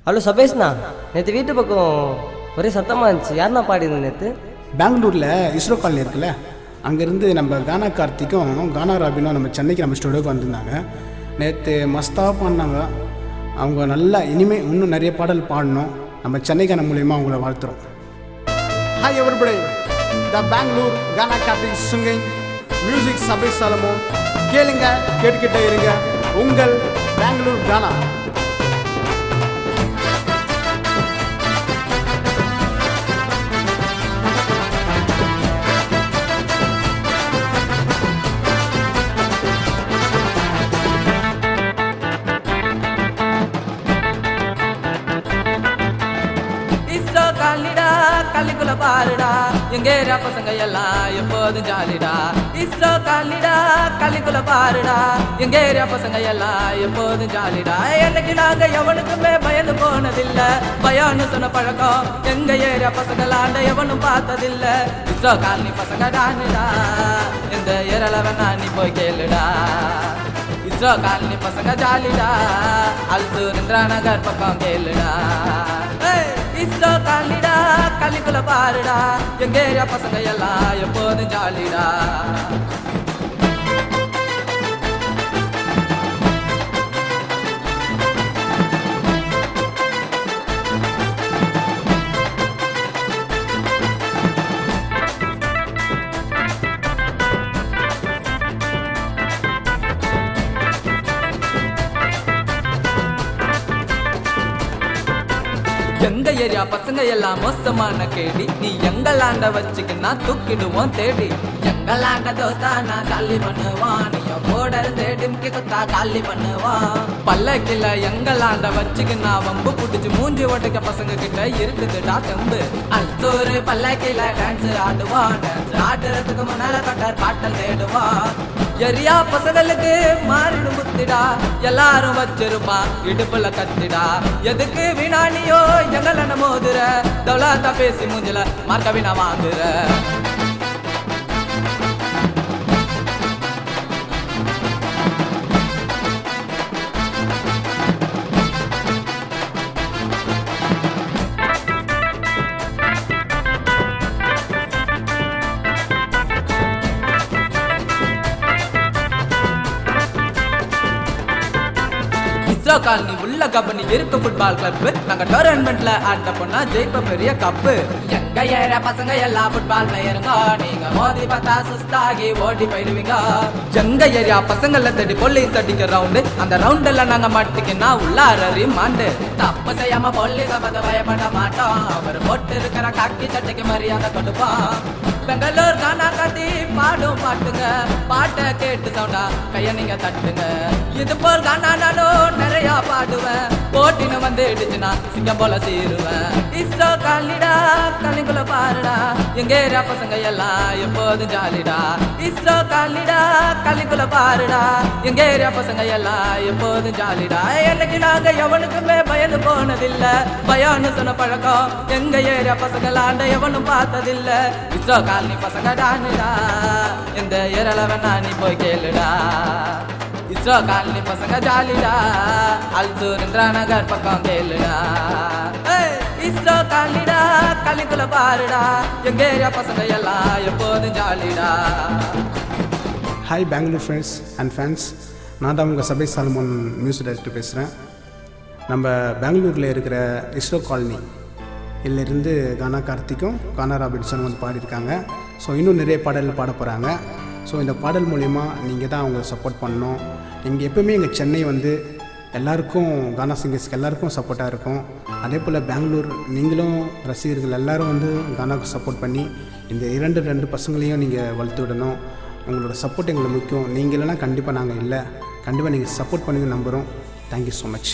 Hello சபேஷ்ண்ணா, நேற்று வீட்டு பக்கம் ஒரே சத்தமாக இருந்துச்சு. யாருண்ணா பாடினது நேற்று? பெங்களூரில் இஸ்ரோ காலனி இருக்குல்ல, அங்கேருந்து நம்ம கானா கார்த்திக்கும் கானா ராபினும் நம்ம சென்னைக்கு நம்ம ஸ்டுடியோக்கு வந்திருந்தாங்க. நேற்று மஸ்தாக பாடினாங்க. அவங்க நல்லா இனிமேல் இன்னும் நிறைய பாடல் பாடணும். நம்ம சென்னைக்கான மூலியமாக அவங்கள வாழ்த்துறோம். Hi everybody, the Bangalore Gaana Karthik singing music Sabesh Solomon. கேளுங்க, கேட்டுக்கிட்டே இருங்க. உங்கள் பெங்களூர் கானா. கல்லிக்குள்ள பாருடா, எங்க ஏரியா பசங்க எல்லாம் எப்போதும் ஜாலிடா. இஸ்ரோ காலிடா, கல்லிக்குள்ள பாருடா, எங்க ஏரியா பசங்க எல்லாம் எப்போதும் ஜாலிடா. என்னைக்கு நாங்க எவனுக்குமே பயந்து போனதில்ல, பயம்னு சொன்ன பழக்கம் எங்க ஏரியா பசங்களாண்ட எவனும் பார்த்ததில்ல. இஸ்ரோ காலனி பசங்க டானுடா, இந்த ஏரியால வேணா நீ போய் கேளுடா. இஸ்ரோ காலனி பசங்க ஜாலிடா, அல்சூர் இந்திரா நகர் பக்கம் கேளுடா. இஸ்ரோ காலிடா, கல்லிக்குள்ள பாருடா, எங்க ஏரியா பசங்க எல்லாம் எப்போதும் ஜாலிடா. எங்க ஏரியா பசங்க எல்லாம் மோசமான கேடி, நீ எங்களாண்ட வச்சுக்கின்னா தூக்கிடுவோம் தேடி. எங்களாண்ட தோஸ்தா நான் காலி பண்ணுவான், நீ போடர் தேடி முக்கி கொத்தா காலி பண்ணுவான். பல்லக்கில எங்களாண்ட வச்சுக்கின்னா வம்பு புடிச்சு மூஞ்சி ஓட்டுக்க பசங்க கிட்ட இருக்குதுடா தெம்பு. அல்சூரு பல்லக்கில டான்ஸ் ஆடுவான், டான்ஸ் ஆடுறதுக்கு முன்னால கட்டார் பாட்டல் தேடுவான். எரியா பசங்களுக்கு மாறிடு முத்திடா, எல்லாரும் வச்சிருப்பா இடுப்புல கத்திடா. எதுக்கு வினானியோ எங்கள மோதுற, தௌலாத்தா பேசி மூஞ்சில மார்க்க வினா வாங்குற. இஸ்ரோ காலனி உள்ள கபனி இருக்கு ஃபுட்பால் கிளப். நாங்க டோர்னமெண்ட்ல ஆட்ட போனா ஜெயிப்ப பெரிய கப்பு. எங்க ஏரியா பசங்க எல்லாம் ஃபுட்பால் பிளேயருங்க, நீங்க மோதி பார்த்தா சுஸ்தாகி ஓடி போயிடுவீங்க. எங்க ஏரியா பசங்கள தேடி போலீஸ் அடிக்க ரவுண்டு, அந்த ரவுண்ட்ல நாங்க மாட்டிக்கினா உள்ளாரி மாண்டு. தப்பு செய்யாம போலீஸ பார்த்து பயப்பட மாட்டோம், அவர் போட்டு இருக்கிற காக்கி சட்டைக்கு மரியாதை கொடுப்போம். பெங்களூர் கானா கார்த்தி பாடும் பாட்டுங்க, பாட்டை கேட்டு சவுண்டா கைய நீங்க தட்டுங்க. இது போல் கானா நானும் நிறைய பாடுவேன், போட்டின்னு வந்து இடிச்சுனா சிங்கம் போல சீருவேன். இஸ்ரோ காலிடா, கல்லிக்குள்ள பாருடா, எங்க ஏரியா பசங்க எல்லாம் எப்போதும் ஜாலிடா. இஸ்ரோ காலிடா, கல்லிக்குள்ள பாருடா, எங்க ஏரியா பசங்க எல்லாம் எப்போதும் ஜாலிடா. என்னைக்கு நாங்க எவனுக்குமே பயந்து போனதில்ல, பயம்னு சொன்ன பழக்கம் எங்க ஏரியா பசங்களாண்ட எவனும் பார்த்ததில்ல. இஸ்ரோ காலனி பசங்க டானுடா, இந்த ஏரியால வேணா நீ போய் கேளுடா. இஸ்ரோ காலனி பசங்க ஜாலிடா, அல்சூர் இந்திரா நகர் பக்கம் கேளுடா. இஸ்ரோ காலிடா, கல்லிக்குள்ள பாருடா, எங்க ஏரியா பசங்க எல்லாம் எப்போதும் ஜாலிடா. Hi Bangalore friends and fans, நான் தான் உங்கள் சபேஷ் சாலமோன் மியூசிக் டைரக்டர் பேசுகிறேன். நம்ம பெங்களூரில் இருக்கிற இஸ்ரோ காலனி இதிலிருந்து கானா கார்த்திக்கும் கானா ராபின்சனும் வந்து பாடியிருக்காங்க. ஸோ இன்னும் நிறைய பாடல்கள் பாட போகிறாங்க. ஸோ இந்த பாடல் மூலிமா நீங்கள் தான் அவங்களை சப்போர்ட் பண்ணணும். எங்கள் எப்போவுமே எங்கள் சென்னை வந்து எல்லாருக்கும் கானா சிங்கர்ஸ்க்கு எல்லாருக்கும் சப்போர்ட்டாக இருக்கும். அதே போல் பெங்களூர் நீங்களும் ரசிகர்கள் எல்லோரும் வந்து கானாவுக்கு சப்போர்ட் பண்ணி இந்த ரெண்டு பசங்களையும் நீங்கள் வளர்த்து விடணும். உங்களோட சப்போர்ட் எங்களுக்கு முக்கியம். நீங்கள் இல்லைனா கண்டிப்பாக நாங்கள் இல்லை. கண்டிப்பாக நீங்கள் சப்போர்ட் பண்ணுங்க நம்புகிறோம். Thank you so much.